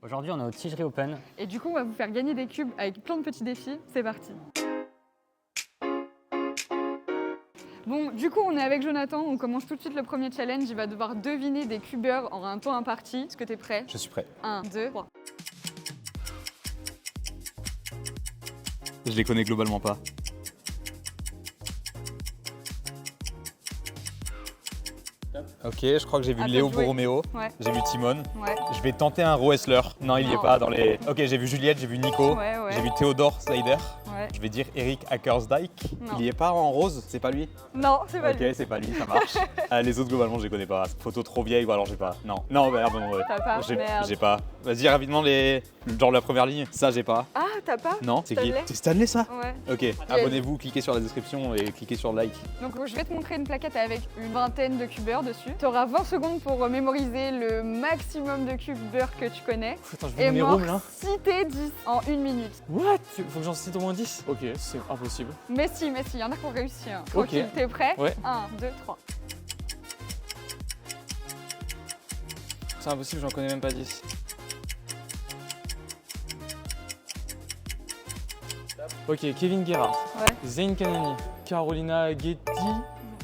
Aujourd'hui, on est au Tigerie Open. Et du coup, on va vous faire gagner des cubes avec plein de petits défis. C'est parti. Bon, du coup, on est avec Jonathan. On commence tout de suite le premier challenge. Il va devoir deviner des cubeurs en un temps imparti. Est-ce que t'es prêt? Je suis prêt. 1, 2, 3. Je les connais globalement pas. Ok, je crois que j'ai vu À toi Léo de jouer. Borromeo, Ouais. j'ai vu Timon. Ouais. Je vais tenter un wrestler. Non, il y est Non. pas dans les... Ok, j'ai vu Juliette, j'ai vu Nico, Ouais. j'ai vu Théodore Slider. Ouais. Je vais dire Eric Hackersdyke. Non. Il y est pas en rose, c'est pas lui? Non, c'est pas Ok, lui. c'est pas lui, ça marche. Ah, les autres, globalement, je les connais pas. Photo trop vieille ou alors j'ai pas. Non, non, bah, bon, ouais. T'as pas? Merde. J'ai pas. Vas-y, rapidement, genre la première ligne. Ça, j'ai pas. Ah, t'as pas? Non, c'est qui? Stanley. C'est Stanley, ça? Ouais. Ok, abonnez-vous, cliquez sur la description et cliquez sur like. Donc je vais te montrer une plaquette avec une vingtaine de cubeurs dessus. Tu auras 20 secondes pour mémoriser le maximum de cubeurs que tu connais. Attends, je Et vais mes mort rooms là. citer 10 en 1 minute. What? Faut que j'en cite au moins 10? Ok, c'est impossible. Mais si, il y en a qui ont réussi. Hein. Ok. Tranquille, t'es prêt? Ouais. 1, 2, 3. C'est impossible, j'en connais même pas 10. Ok, Kevin Gerhardt, Ouais. Zayn Kanani, Carolina Getty,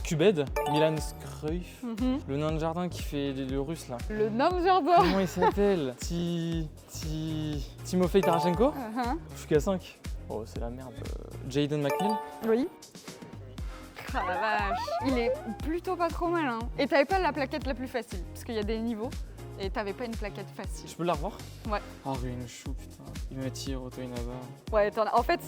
Kubed, Milan Skruif, le nain de jardin qui fait le russe là. Le nom jardin. Comment il s'appelle? Timofey Tarashenko, Fuka 5. Oh, c'est la merde. Jaden McNeil. Oui. Ah la vache. Il est plutôt pas trop mal. Hein. Et t'avais pas la plaquette la plus facile, parce qu'il y a des niveaux. Et t'avais pas une plaquette facile. Je peux la revoir? Ouais. Oh, Ruin Chou, putain. Il m'attire, Otto Inaba. Ouais, en fait,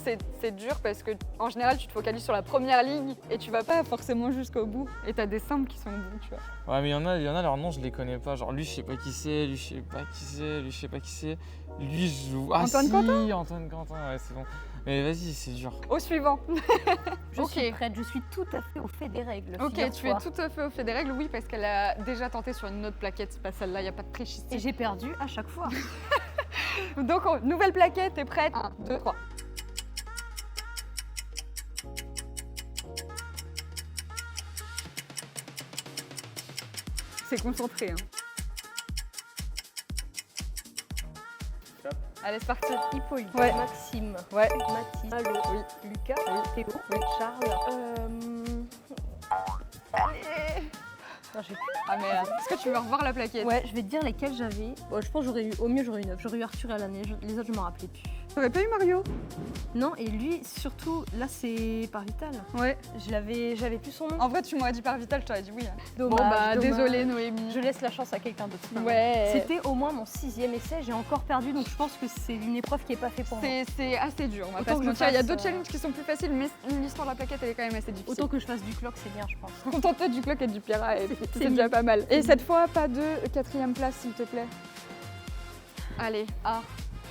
c'est dur parce que en général, tu te focalises sur la première ligne et tu vas pas forcément jusqu'au bout. Et t'as des simples qui sont au bout, tu vois. Ouais, mais il y en a, leurs noms, je les connais pas. Genre, lui, je sais pas qui c'est, lui, je sais pas qui c'est, lui, je sais pas qui c'est. Lui, je joue. Ah, Antoine si, Quentin Antoine Quentin, ouais, c'est bon. Mais vas-y, c'est dur. Au suivant. Je Ok. suis prête, je suis tout à fait au fait des règles. Ok, tu es figure-toi. tout à fait au fait des règles, oui, parce qu'elle a déjà tenté sur une autre plaquette, c'est pas celle-là, il n'y a pas de triche ici. Et j'ai perdu à chaque fois. Donc, nouvelle plaquette, t'es prête? 1, 2, 3. C'est concentré, hein. Allez, c'est parti. Hippolyte, Ouais. Maxime, Ouais. Mathis, Allo, Oui. Lucas, Oui. Théo, Oui. Charles. Non, j'ai plus. Ah merde. Est-ce que tu veux revoir la plaquette? Ouais, je vais te dire lesquels j'avais. Bon, je pense que au mieux j'aurais eu 9. J'aurais eu Arthur à l'année, les autres je m'en rappelais plus. T'aurais pas eu Mario? Non, et lui surtout, là c'est par Vital. Ouais. J'avais plus son nom. En vrai, tu m'aurais dit par Vital, je t'aurais dit oui. Hein. Dommage, Bon bah, dommage. désolée Noémie. Je laisse la chance à quelqu'un d'autre. Ouais. C'était au moins mon 6e essai, j'ai encore perdu, donc je pense que c'est une épreuve qui est pas faite pour moi. C'est assez dur, on va Autant pas se que je mentir. Il y a fasse, d'autres challenges qui sont plus faciles, mais l'histoire de la plaquette, elle est quand même assez difficile. Autant que je fasse du clock, c'est bien, je pense. Contente du clock et du pirate, c'est C'est déjà mieux. pas mal. Et cette fois, pas de 4e place, s'il te plaît. Allez,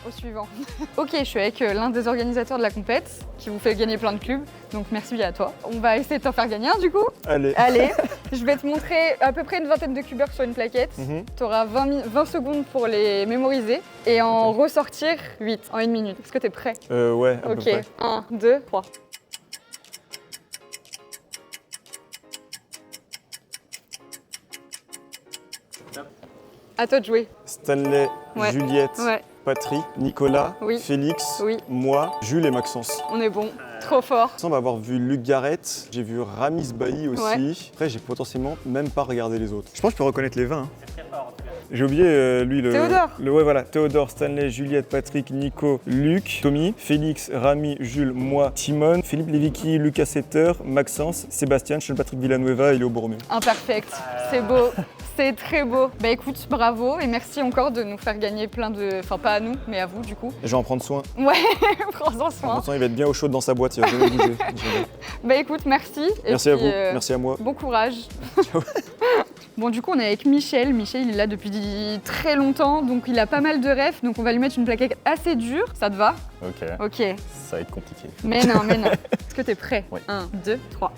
au suivant. Ok, je suis avec l'un des organisateurs de la compète qui vous fait gagner plein de cubes, donc merci à toi. On va essayer de t'en faire gagner un du coup. Allez. Allez, je vais te montrer à peu près une vingtaine de cubeurs sur une plaquette. Tu auras 20 secondes pour les mémoriser et en ressortir 8 en 1 minute. Est-ce que t'es prêt? Ouais, à peu Ok, près. 1, 2, 3. À toi de jouer. Stanley, Ouais. Juliette, Ouais, Patrick, Nicolas, Oui. Félix, Oui. moi, Jules et Maxence. on est bon. Trop fort. Il semble avoir vu Luc Garrett, j'ai vu Ramis Bailly aussi. Ouais. Après, j'ai potentiellement même pas regardé les autres. Je pense que je peux reconnaître les 20. Hein. J'ai oublié lui le. Théodore. Ouais, voilà. Théodore, Stanley, Juliette, Patrick, Nico, Luc, Tommy, Félix, Rami, Jules, moi, Timon, Philippe Levicki, Lucas Setter, Maxence, Sébastien, Sean Patrick Villanueva et Léo Borromeo. Imperfect. C'est beau. C'est très beau. Bah écoute, bravo et merci encore de nous faire gagner plein de... Enfin, pas à nous, mais à vous du coup. Je vais en prendre soin. Ouais, prends-en En soin. même temps, il va être bien au chaud dans sa boîte, il va jamais bouger. Bah écoute, merci. Et Merci à puis, vous, merci à moi. Bon courage. Bon, du coup, on est avec Michel. Michel, il est là depuis très longtemps, donc il a pas mal de rêves. Donc on va lui mettre une plaquette assez dure. Ça te va? Ok, Ok. ça va être compliqué. Mais non, mais non. Est-ce que t'es prêt? Oui. 1, 2, 3.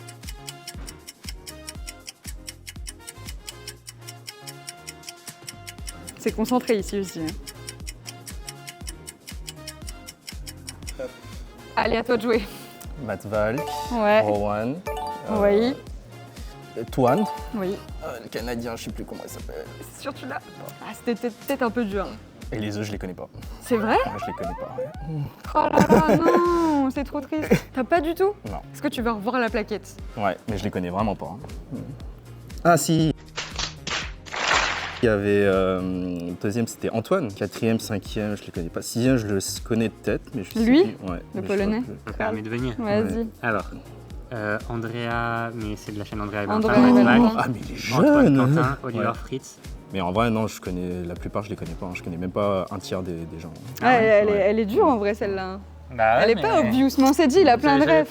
C'est concentré ici aussi. Hein. Allez, à toi de jouer. Matt Valk, Ouais. Rowan, Oui. Twan, Oui. le Canadien, je sais plus comment il s'appelle. C'est sûr, tu l'as. Ah, c'était peut-être un peu dur. Et les œufs, je les connais pas. C'est vrai? Ouais, je les connais pas. Ouais. Oh là là, non, c'est trop triste. T'as pas du tout? Non. Est-ce que tu veux revoir la plaquette? Ouais, mais je les connais vraiment pas. Hein. Ah si. Il y avait deuxième, c'était Antoine. Quatrième, cinquième, je les connais pas. Sixième, je le connais peut-être, mais je sais Lui? plus. Ouais, Le mais polonais? je Permet de venir. Vas-y. Alors, Andrea, mais c'est de la chaîne Andrea et Andrea Valentin. et Valentin. Max, Ah mais il est Antoine jeune. Quentin, Oliver Ouais. Fritz. Mais en vrai, non, je connais la plupart, je les connais pas. Hein. Je connais même pas un tiers des gens. Ouais, elle, Ouais. elle est dure en vrai celle-là. Bah Elle est pas obvious, mais on s'est dit, il a plein de rêves.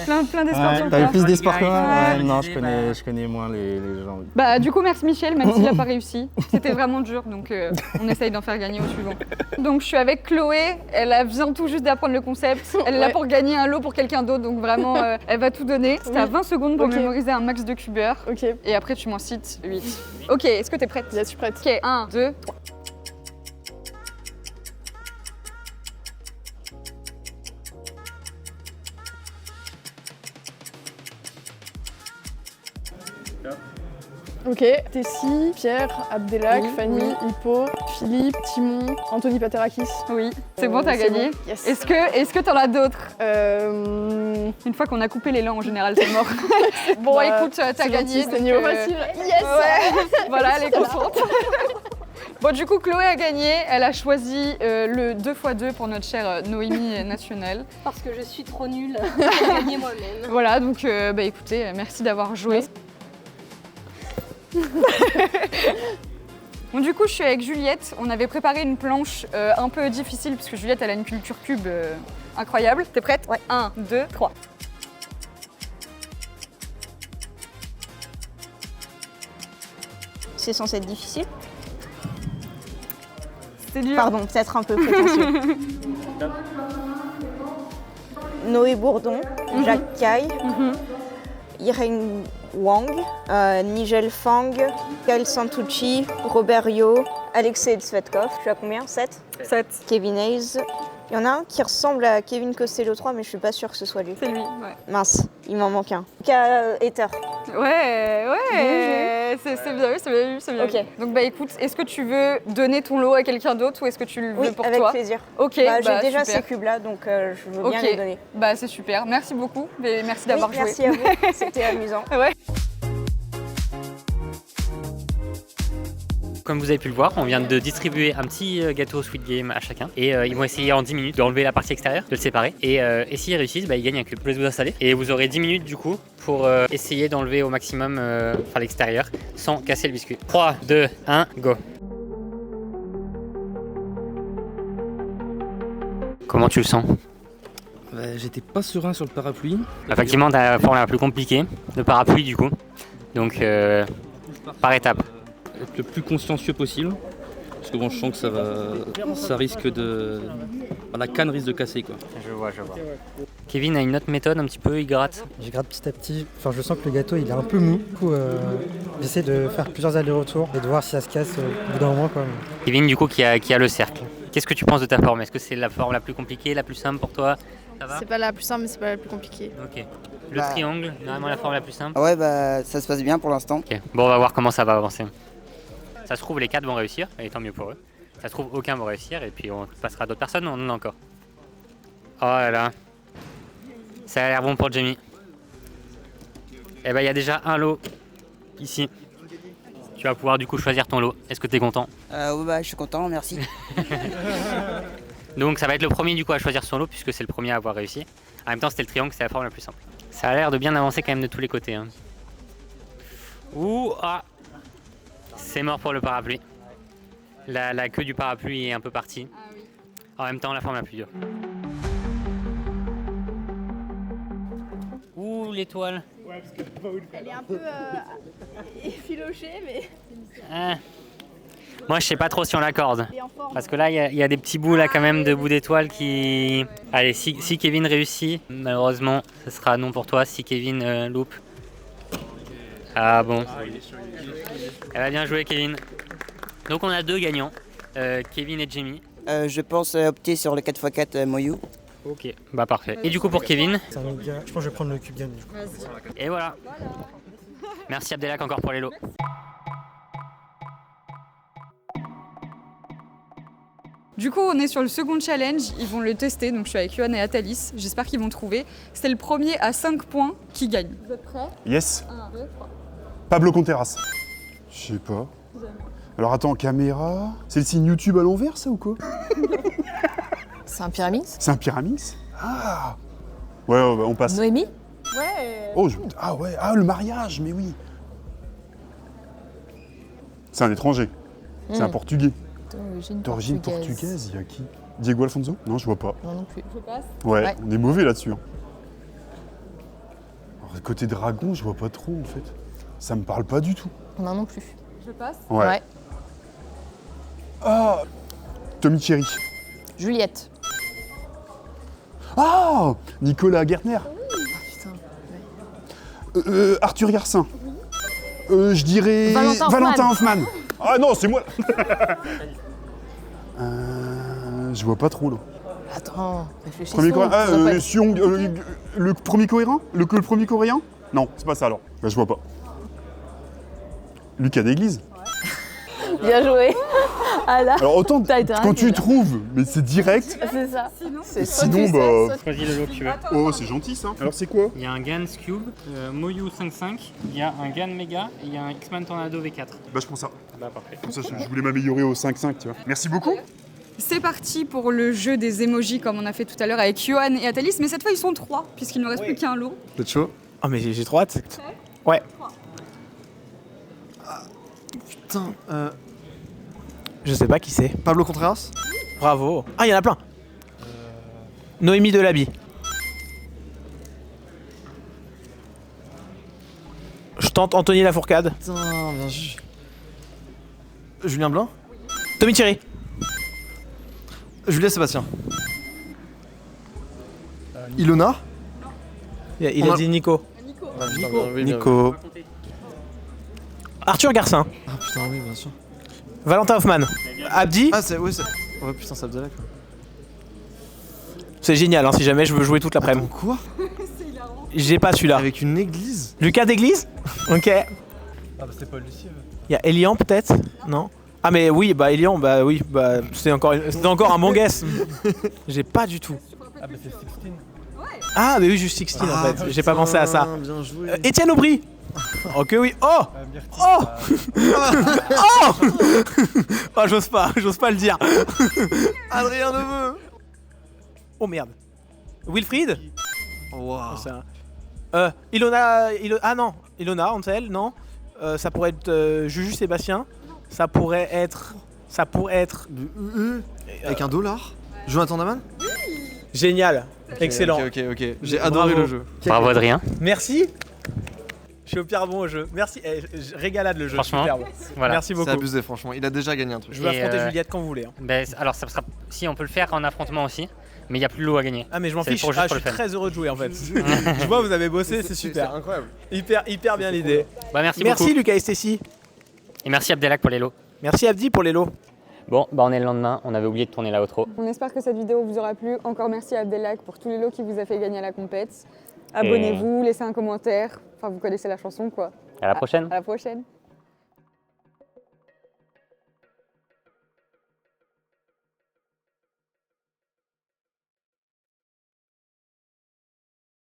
Plein d'espoir sur T'as eu toi. plus d'espoir que moi? Ouais. Ouais, non, je connais moins les gens. Bah du coup merci Michel, même s'il a pas réussi. C'était vraiment dur, donc on essaye d'en faire gagner au suivant. Donc je suis avec Chloé, elle vient tout juste d'apprendre le concept. Elle est là pour gagner un lot pour quelqu'un d'autre, donc vraiment elle va tout donner. T'as 20 secondes pour Ok. mémoriser un max de cubeurs. Ok, Et après tu m'en cites 8. Ok, est-ce que t'es prête? je suis prête. Ok, 1, 2, 3. Ok, Tessie, Pierre, Abdelak, Oui, Fanny, oui. Hippo, Philippe, Timon, Anthony Paterakis. Oui, c'est bon, t'as C'est gagné. bon. Yes. Est-ce que t'en as d'autres? Une fois qu'on a coupé l'élan en général, c'est mort. Bon Bah, écoute, t'as c'est gagné. gentil, c'est donc, niveau facile. Yes. Ouais, voilà, elle est contente. Bon, du coup, Chloé a gagné. Elle a choisi le 2x2 pour notre chère Noémie nationale. Parce que je suis trop nulle pour gagner moi-même. Voilà, donc bah, écoutez, merci d'avoir joué. Bon, du coup, je suis avec Juliette. On avait préparé une planche un peu difficile parce que Juliette, elle a une culture cube incroyable. T'es prête? Ouais. 1, 2, 3. C'est censé être difficile. C'est dur. Pardon, peut-être un peu prétentieux. Noé Bourdon, Jacques Caille, Irène Wang, Nigel Fang, Gaël Santucci, Robert Yo, Alexei Tsvetkov. Je suis à combien? 7. 7. Kevin Hayes. Il y en a un qui ressemble à Kevin Costello 3, mais je suis pas sûre que ce soit lui. C'est lui, ouais. Mince, il m'en manque un. Luca Ether. Ouais, c'est bien vu, c'est bien vu, c'est bien Ok. vu. Donc bah écoute, est-ce que tu veux donner ton lot à quelqu'un d'autre ou est-ce que tu le veux Oui, pour avec toi? plaisir. Ok, J'ai déjà super. ces cubes-là, donc je veux bien Ok. les donner. Bah c'est super, merci beaucoup, et merci d'avoir Oui, joué. merci à vous, c'était amusant. Ouais. Comme vous avez pu le voir, on vient de distribuer un petit gâteau Sweet Game à chacun. Et ils vont essayer en 10 minutes d'enlever la partie extérieure, de le séparer. Et s'ils réussissent, bah, ils gagnent un cube. Je vais vous installer. Et vous aurez 10 minutes du coup pour essayer d'enlever au maximum l'extérieur sans casser le biscuit. 3, 2, 1, go. Comment tu le sens? J'étais pas serein sur le parapluie. Effectivement, t'as la forme la plus compliquée, le parapluie du coup. Donc par étape. Être le plus consciencieux possible. Parce que bon, je sens que ça risque de... La canne risque de casser quoi. Je vois. Kevin a une autre méthode un petit peu, il gratte. Je gratte petit à petit, enfin je sens que le gâteau il est un peu mou, du coup j'essaie de faire plusieurs allers-retours et de voir si ça se casse au bout d'un moment quoi. Kevin du coup qui a le cercle. Qu'est-ce que tu penses de ta forme? Est-ce que c'est la forme la plus compliquée, la plus simple pour toi? Ça va? C'est pas la plus simple, mais c'est pas la plus compliquée. Ok. Le triangle, vraiment la forme la plus simple? Ouais, bah ça se passe bien pour l'instant. Ok. Bon, on va voir comment ça va avancer. Ça se trouve les 4 vont réussir, et tant mieux pour eux. Ça se trouve aucun va réussir, et puis on passera à d'autres personnes, on en a encore. Oh là là. Ça a l'air bon pour Jamie. Eh ben il y a déjà un lot ici. Tu vas pouvoir du coup choisir ton lot. Est-ce que tu es content? Ouais, bah je suis content, merci. Donc ça va être le premier du coup à choisir son lot puisque c'est le premier à avoir réussi. En même temps c'était le triangle, c'est la forme la plus simple. Ça a l'air de bien avancer quand même de tous les côtés. Hein. Ouh, ah. C'est mort pour le parapluie. La queue du parapluie est un peu partie. En même temps la forme la plus dure. Ouh, l'étoile. Elle est un peu effilochée, mais... Ah. Moi je sais pas trop si on l'accorde. Elle est en forme. Parce que là il y a des petits bouts là quand même de bouts d'étoiles qui... Allez, si Kevin réussit, malheureusement ce sera non pour toi. Si Kevin loupe. Ah bon. Elle va bien jouer Kevin. Donc on a 2 gagnants, Kevin et Jamie. Je pense opter sur le 4x4 Moyu. Ok, bah parfait. Et du coup pour Kevin, Je pense que je vais prendre le cube game du coup. et voilà. Merci Abdelak encore pour les lots. Du coup, on est sur le second challenge, ils vont le tester, donc je suis avec Yohan et Athalis, j'espère qu'ils vont trouver. C'était le premier à 5 points qui gagne. Vous êtes prêts? Yes. 1, 2, 3. Pablo Contreras. Je sais pas. Alors attends, caméra. C'est le signe YouTube à l'envers, ça ou quoi? C'est un pyramix? C'est un pyramix? Ah. Ouais, on passe. Noémie? Ouais. Oh, ah ouais, ah le mariage, mais oui. C'est un étranger. C'est un portugais. D'origine portugaise, il y a qui? Diego Alfonso? Non, je vois pas. Non, non plus. Je passe. Ouais, on est mauvais là-dessus. Hein. Alors, côté dragon, je vois pas trop en fait. Ça me parle pas du tout. Non, non plus. Je passe. Ouais. Ah, Tommy Thierry. Juliette. Ah, Nicolas Gertner. Arthur Garcin. Je dirais Valentin Hoffman. Ah non, c'est moi. Je vois pas trop là. Attends, réfléchissons. Premier coréen. Le premier coréen. Le premier coréen. Non, c'est pas ça alors. Bah, je vois pas. Lucas d'église. Bien joué. Alors autant quand tu trouves, mais c'est direct. C'est ça. Sinon, bah. Choisis le lot que tu veux. Oh, c'est gentil ça. Alors c'est quoi? Il y a un Gans Cube, Moyu 5.5, il y a un Gan Mega et il y a un X-Man Tornado V4. Bah je prends ça. Bah parfait. Comme ça, je voulais m'améliorer au 5.5, tu vois. Merci beaucoup. C'est parti pour le jeu des emojis comme on a fait tout à l'heure avec Yohan et Athalis, mais cette fois ils sont 3 puisqu'il ne reste plus qu'un lot. Vous êtes chaud? Oh mais j'ai trop hâte. Ouais. Putain, Je sais pas qui c'est. Pablo Contreras? Bravo. Ah, il y en a plein. Noémie Delaby. Je tente Anthony Lafourcade. Putain, bien joué. Julien Blanc? Tommy Thierry. Julien Sébastien. Ilona? Il a dit Nico. Nico. Arthur Garcin. Ah putain, oui, bien sûr. Valentin Hoffman. Abdi. Ah, c'est. Ouais, c'est. Ouais, putain, ça Abdallah quoi. C'est génial, hein, si jamais je veux jouer toute l'après-midi. Quoi? J'ai pas celui-là. Avec une église? Lucas d'église. Ok. Ah, bah c'est Paul Lucier. Il y a Elian peut-être? Non. Ah mais oui, bah Elian, bah oui, bah c'était encore un bon guess. J'ai pas du tout. Ah, bah c'est 16. Ah mais oui, juste 16 en fait. J'ai pas pensé à ça. Bien joué. Étienne Aubry. Ok oui. Oh. Oh. Oh. Oh, j'ose pas le dire. Adrien Neveu. Oh merde. Wilfried. Waouh. Ilona, ah non, Ilona, Ansel, non. Ça pourrait être Juju Sébastien. Ça pourrait être. Avec un $. Jonathan Daman? Génial. Excellent. Ok. J'ai adoré le jeu. Bravo Adrien. Merci. Je suis au pire bon au jeu. Merci. Régalade le jeu. Franchement, superbe. voilà. Merci beaucoup. C'est abusé, franchement. Il a déjà gagné un truc. Je vais affronter Juliette quand vous voulez. Hein. Ben, alors ça sera. Si on peut le faire en affrontement aussi, mais il n'y a plus de lot à gagner. Ah mais je m'en fiche. Je suis très heureux de jouer en fait. Je vois vous avez bossé, c'est super. C'est incroyable. Hyper bien l'idée. Bah merci beaucoup. Merci Lucas et Stécie. Et merci Abdelak pour les lots. Merci Abdi pour les lots. Bon, bah on est le lendemain, on avait oublié de tourner la outro. On espère que cette vidéo vous aura plu. Encore merci à Abdelak pour tous les lots qu'il vous a fait gagner à la compète. Abonnez-vous, laissez un commentaire. Enfin, vous connaissez la chanson quoi. À la prochaine. À la prochaine.